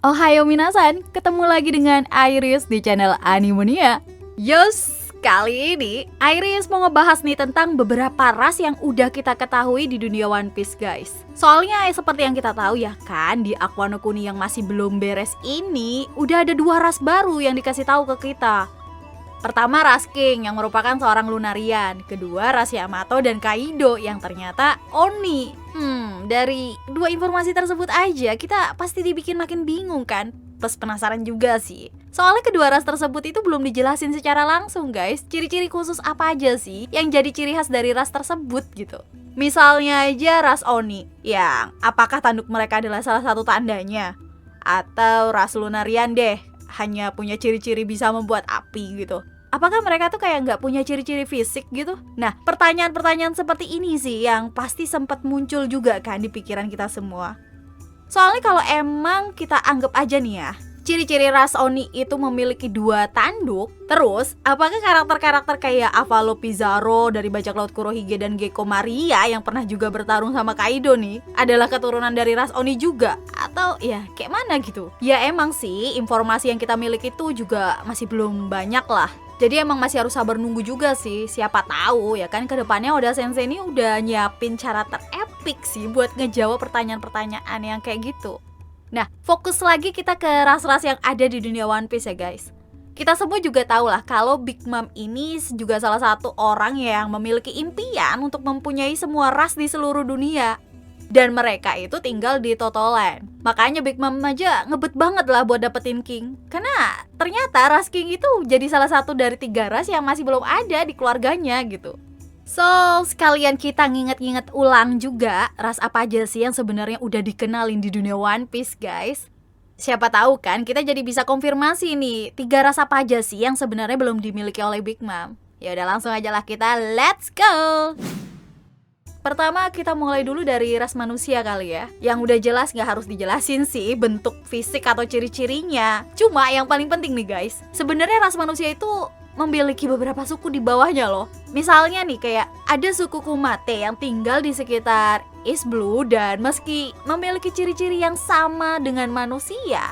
Ohayo minasan, ketemu lagi dengan Iris di channel Animonia. Yos, kali ini Iris mau ngebahas nih tentang beberapa ras yang udah kita ketahui di dunia One Piece, guys. Soalnya seperti yang kita tahu ya kan, di Aqua no Kuni yang masih belum beres ini udah ada 2 ras baru yang dikasih tahu ke kita. Pertama, ras King yang merupakan seorang Lunarian. Kedua, ras Yamato dan Kaido yang ternyata Oni. Dari 2 informasi tersebut aja kita pasti dibikin makin bingung kan? Plus penasaran juga sih. Soalnya kedua ras tersebut itu belum dijelasin secara langsung, guys. Ciri-ciri khusus apa aja sih yang jadi ciri khas dari ras tersebut gitu. Misalnya aja ras Oni, yang apakah tanduk mereka adalah salah satu tandanya? Atau ras Lunarian deh, hanya punya ciri-ciri bisa membuat api gitu. Apakah mereka tuh kayak nggak punya ciri-ciri fisik gitu? Nah, pertanyaan-pertanyaan seperti ini sih yang pasti sempat muncul juga kan di pikiran kita semua. Soalnya kalau emang kita anggap aja nih ya, ciri-ciri ras Oni itu memiliki 2 tanduk, terus apakah karakter-karakter kayak Avalo Pizarro dari bajak laut Kurohige dan Gekko Maria yang pernah juga bertarung sama Kaido nih adalah keturunan dari ras Oni juga? Atau ya kayak mana gitu? Ya emang sih informasi yang kita miliki itu juga masih belum banyak lah. Jadi emang masih harus sabar nunggu juga sih. Siapa tahu ya kan kedepannya Oda Sensei ini udah nyiapin cara terepik sih buat ngejawab pertanyaan-pertanyaan yang kayak gitu. Nah, fokus lagi kita ke ras-ras yang ada di dunia One Piece ya guys. Kita semua juga tahu lah kalau Big Mom ini juga salah satu orang yang memiliki impian untuk mempunyai semua ras di seluruh dunia. Dan mereka itu tinggal di Totoland. Makanya Big Mom aja ngebet banget lah buat dapetin King. Karena ternyata ras King itu jadi salah satu dari 3 ras yang masih belum ada di keluarganya gitu. So, sekalian kita nginget-nginget ulang juga ras apa aja sih yang sebenarnya udah dikenalin di dunia One Piece, guys. Siapa tahu kan kita jadi bisa konfirmasi nih 3 ras apa aja sih yang sebenarnya belum dimiliki oleh Big Mom. Ya udah langsung aja lah kita let's go. Pertama kita mulai dulu dari ras manusia kali ya. Yang udah jelas gak harus dijelasin sih bentuk fisik atau ciri-cirinya. Cuma yang paling penting nih guys, sebenarnya ras manusia itu memiliki beberapa suku di bawahnya loh. Misalnya nih kayak ada suku Kumate yang tinggal di sekitar East Blue dan meski memiliki ciri-ciri yang sama dengan manusia,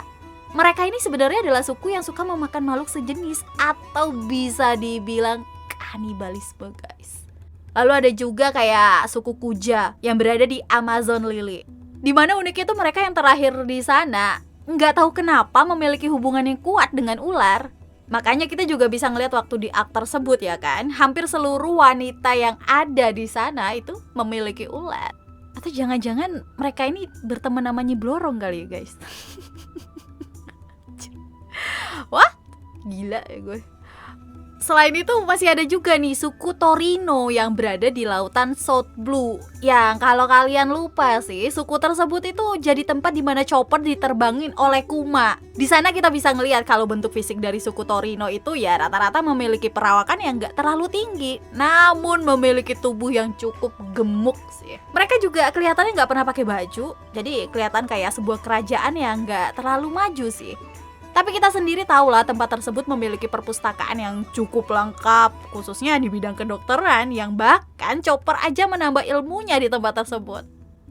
mereka ini sebenarnya adalah suku yang suka memakan makhluk sejenis atau bisa dibilang kanibalisme guys. Lalu ada juga kayak suku Kuja yang berada di Amazon Lily. Dimana uniknya tuh mereka yang terakhir di sana nggak tahu kenapa memiliki hubungan yang kuat dengan ular. Makanya kita juga bisa ngeliat waktu di arc tersebut ya kan, hampir seluruh wanita yang ada di sana itu memiliki ular. Atau jangan-jangan mereka ini berteman sama Nyi Blorong kali ya guys. Wah, gila ya gue. Selain itu masih ada juga nih suku Torino yang berada di lautan South Blue. Yang kalau kalian lupa sih, suku tersebut itu jadi tempat di mana chopper diterbangin oleh Kuma. Di sana kita bisa ngelihat kalau bentuk fisik dari suku Torino itu ya rata-rata memiliki perawakan yang gak terlalu tinggi, namun memiliki tubuh yang cukup gemuk sih. Mereka juga kelihatannya gak pernah pakai baju, jadi kelihatan kayak sebuah kerajaan yang gak terlalu maju sih. Tapi kita sendiri tahu lah tempat tersebut memiliki perpustakaan yang cukup lengkap, khususnya di bidang kedokteran yang bahkan chopper aja menambah ilmunya di tempat tersebut.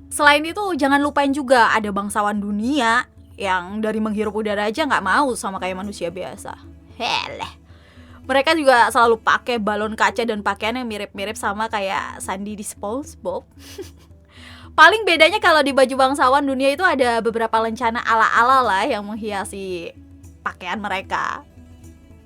Selain itu jangan lupain juga ada bangsawan dunia yang dari menghirup udara aja nggak mau sama kayak manusia biasa. Heleh. Mereka juga selalu pakai balon kaca dan pakaian yang mirip-mirip sama kayak Sandy di SpongeBob. Paling bedanya kalau di baju bangsawan dunia itu ada beberapa lencana ala-ala lah yang menghiasi pakaian mereka.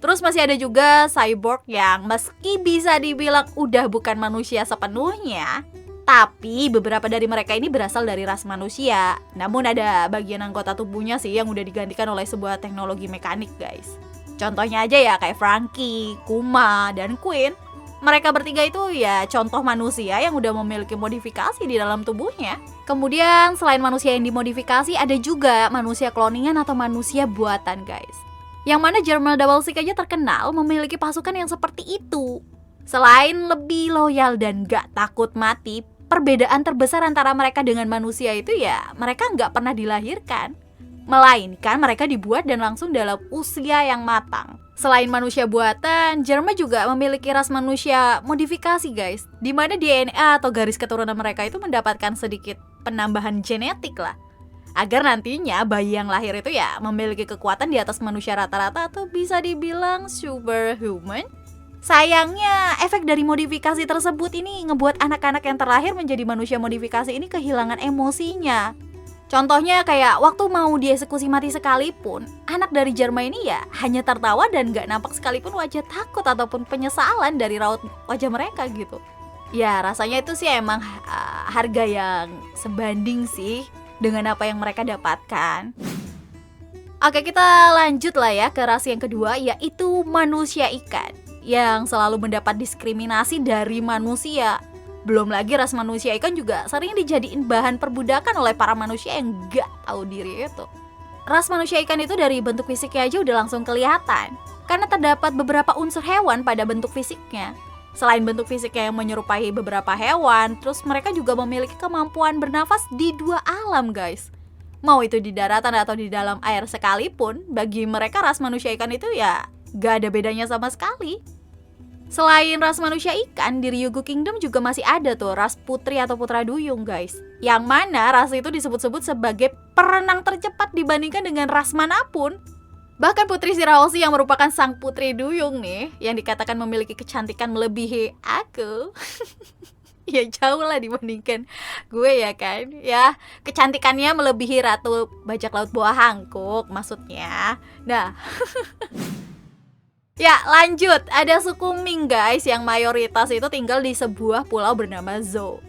Terus masih ada juga cyborg yang meski bisa dibilang udah bukan manusia sepenuhnya, tapi beberapa dari mereka ini berasal dari ras manusia. Namun ada bagian anggota tubuhnya sih yang udah digantikan oleh sebuah teknologi mekanik guys. Contohnya aja ya kayak Franky, Kuma, dan Queen. Mereka bertiga itu ya contoh manusia yang udah memiliki modifikasi di dalam tubuhnya. Kemudian selain manusia yang dimodifikasi ada juga manusia cloningan atau manusia buatan guys. Yang mana General Double Six aja terkenal memiliki pasukan yang seperti itu. Selain lebih loyal dan gak takut mati, perbedaan terbesar antara mereka dengan manusia itu ya mereka gak pernah dilahirkan, melainkan mereka dibuat dan langsung dalam usia yang matang. Selain manusia buatan, Jerma juga memiliki ras manusia modifikasi guys, dimana DNA atau garis keturunan mereka itu mendapatkan sedikit penambahan genetik lah. agar nantinya bayi yang lahir itu ya memiliki kekuatan di atas manusia rata-rata atau bisa dibilang superhuman. Sayangnya, efek dari modifikasi tersebut ini ngebuat anak-anak yang terlahir menjadi manusia modifikasi ini kehilangan emosinya. Contohnya kayak waktu mau dieksekusi mati sekalipun, anak dari Jarma ini ya hanya tertawa dan gak nampak sekalipun wajah takut ataupun penyesalan dari raut wajah mereka gitu. Ya rasanya itu sih emang harga yang sebanding sih dengan apa yang mereka dapatkan. Oke, kita lanjut lah ya ke ras yang kedua, yaitu manusia ikan yang selalu mendapat diskriminasi dari manusia. Belum lagi ras manusia ikan juga sering dijadiin bahan perbudakan oleh para manusia yang gak tahu diri itu. Ras manusia ikan itu dari bentuk fisiknya aja udah langsung kelihatan, karena terdapat beberapa unsur hewan pada bentuk fisiknya. Selain bentuk fisiknya yang menyerupai beberapa hewan, terus mereka juga memiliki kemampuan bernafas di dua alam, guys. Mau itu di daratan atau di dalam air sekalipun, bagi mereka ras manusia ikan itu ya gak ada bedanya sama sekali. Selain ras manusia ikan, di Ryugu Kingdom juga masih ada tuh ras putri atau putra duyung, guys. Yang mana ras itu disebut-sebut sebagai perenang tercepat dibandingkan dengan ras manapun. Bahkan Putri Shirahoshi yang merupakan sang putri duyung nih, yang dikatakan memiliki kecantikan melebihi aku. Ya jauh lah dibandingkan gue ya kan. Ya, kecantikannya melebihi ratu bajak laut buah hangkuk maksudnya. Nah, ya lanjut, ada suku Ming guys yang mayoritas itu tinggal di sebuah pulau bernama Zou,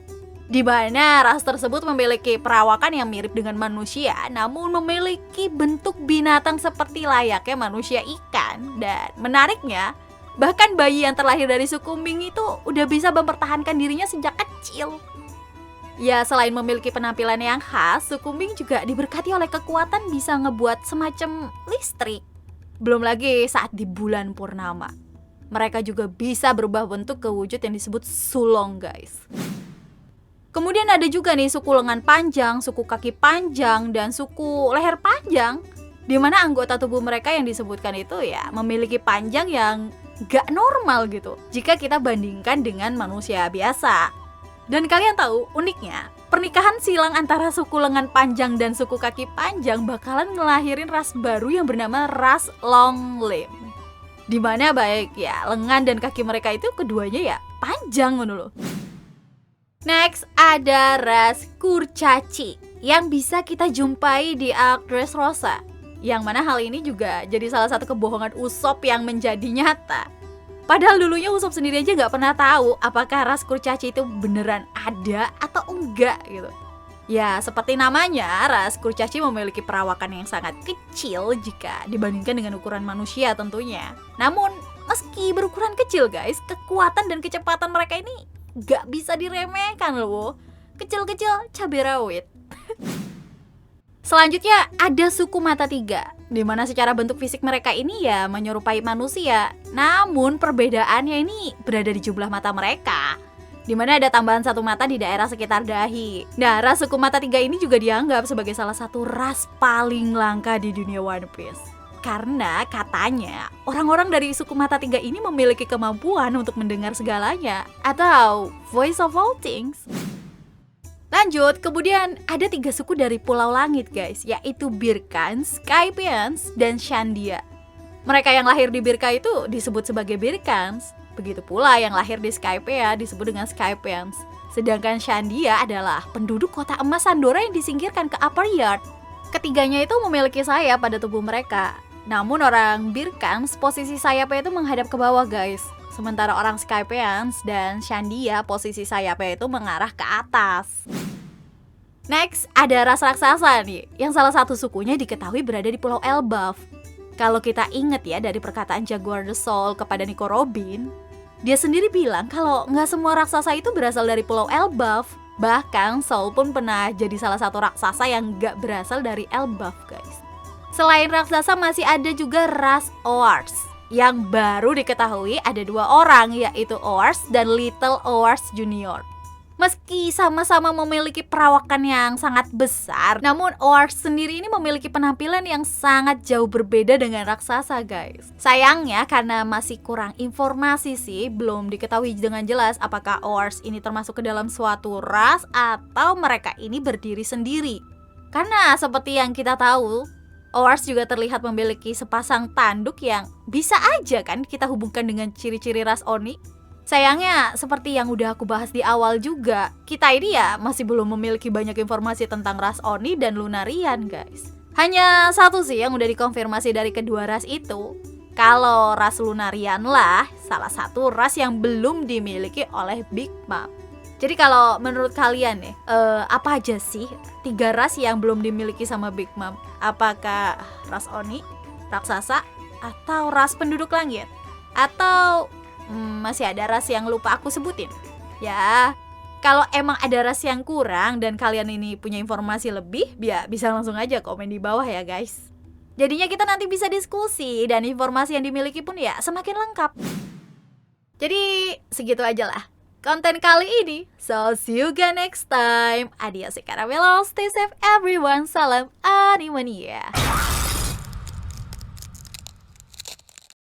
di mana ras tersebut memiliki perawakan yang mirip dengan manusia, namun memiliki bentuk binatang seperti layaknya manusia ikan. Dan menariknya, bahkan bayi yang terlahir dari suku Ming itu udah bisa mempertahankan dirinya sejak kecil. Ya, selain memiliki penampilan yang khas, suku Ming juga diberkati oleh kekuatan bisa ngebuat semacam listrik. Belum lagi saat di bulan purnama, mereka juga bisa berubah bentuk ke wujud yang disebut sulong, guys. Kemudian ada juga nih suku lengan panjang, suku kaki panjang, dan suku leher panjang, di mana anggota tubuh mereka yang disebutkan itu ya memiliki panjang yang gak normal gitu jika kita bandingkan dengan manusia biasa. Dan kalian tahu uniknya, pernikahan silang antara suku lengan panjang dan suku kaki panjang bakalan ngelahirin ras baru yang bernama ras long limb, di mana baik ya lengan dan kaki mereka itu keduanya ya panjang loh. Next ada ras kurcaci yang bisa kita jumpai di Arc Dressrosa, yang mana hal ini juga jadi salah satu kebohongan Usopp yang menjadi nyata. Padahal dulunya Usopp sendiri aja gak pernah tahu apakah ras kurcaci itu beneran ada atau enggak gitu. Ya seperti namanya, ras kurcaci memiliki perawakan yang sangat kecil jika dibandingkan dengan ukuran manusia tentunya. Namun meski berukuran kecil guys, kekuatan dan kecepatan mereka ini gak bisa diremehkan loh. Kecil-kecil cabai rawit. Selanjutnya ada suku mata tiga, di mana secara bentuk fisik mereka ini ya menyerupai manusia. Namun perbedaannya ini berada di jumlah mata mereka, di mana ada tambahan satu mata di daerah sekitar dahi. Nah, ras suku mata tiga ini juga dianggap sebagai salah satu ras paling langka di dunia One Piece. Karena katanya orang-orang dari suku mata tiga ini memiliki kemampuan untuk mendengar segalanya, atau voice of all things. Lanjut, kemudian ada 3 suku dari Pulau Langit guys, yaitu Birkan, Skypians, dan Shandia. Mereka yang lahir di Birka itu disebut sebagai Birkans, begitu pula yang lahir di Skypea disebut dengan Skypians. Sedangkan Shandia adalah penduduk kota emas Sandora yang disingkirkan ke Upper Yard. Ketiganya itu memiliki sayap pada tubuh mereka. Namun orang Birkans posisi sayapnya itu menghadap ke bawah guys. Sementara orang Skypians dan Shandia posisi sayapnya itu mengarah ke atas. Next, ada ras raksasa nih, yang salah satu sukunya diketahui berada di Pulau Elbaf. Kalau kita inget ya dari perkataan Jaguar the Soul kepada Nico Robin, dia sendiri bilang kalau nggak semua raksasa itu berasal dari Pulau Elbaf. Bahkan Soul pun pernah jadi salah satu raksasa yang nggak berasal dari Elbaf guys. Selain raksasa masih ada juga ras Oars, yang baru diketahui ada 2 orang, yaitu Oars dan Little Oars Junior. Meski sama-sama memiliki perawakan yang sangat besar, namun Oars sendiri ini memiliki penampilan yang sangat jauh berbeda dengan raksasa guys. Sayangnya karena masih kurang informasi sih, belum diketahui dengan jelas apakah Oars ini termasuk ke dalam suatu ras atau mereka ini berdiri sendiri. Karena seperti yang kita tahu, Owars juga terlihat memiliki sepasang tanduk yang bisa aja kan kita hubungkan dengan ciri-ciri ras Oni. Sayangnya, seperti yang udah aku bahas di awal juga, kita ini ya masih belum memiliki banyak informasi tentang ras Oni dan Lunarian, guys. Hanya satu sih yang udah dikonfirmasi dari kedua ras itu, kalau ras Lunarian lah salah satu ras yang belum dimiliki oleh Big Mom. Jadi kalau menurut kalian nih, apa aja sih 3 ras yang belum dimiliki sama Big Mom? Apakah ras Oni, raksasa, atau ras penduduk langit? Atau masih ada ras yang lupa aku sebutin? Ya, kalau emang ada ras yang kurang dan kalian ini punya informasi lebih, ya bisa langsung aja komen di bawah ya guys. Jadinya kita nanti bisa diskusi dan informasi yang dimiliki pun ya semakin lengkap. Jadi segitu aja lah konten kali ini. So see you again next time. Adios, Caramelo. Stay safe everyone. Salam Animania.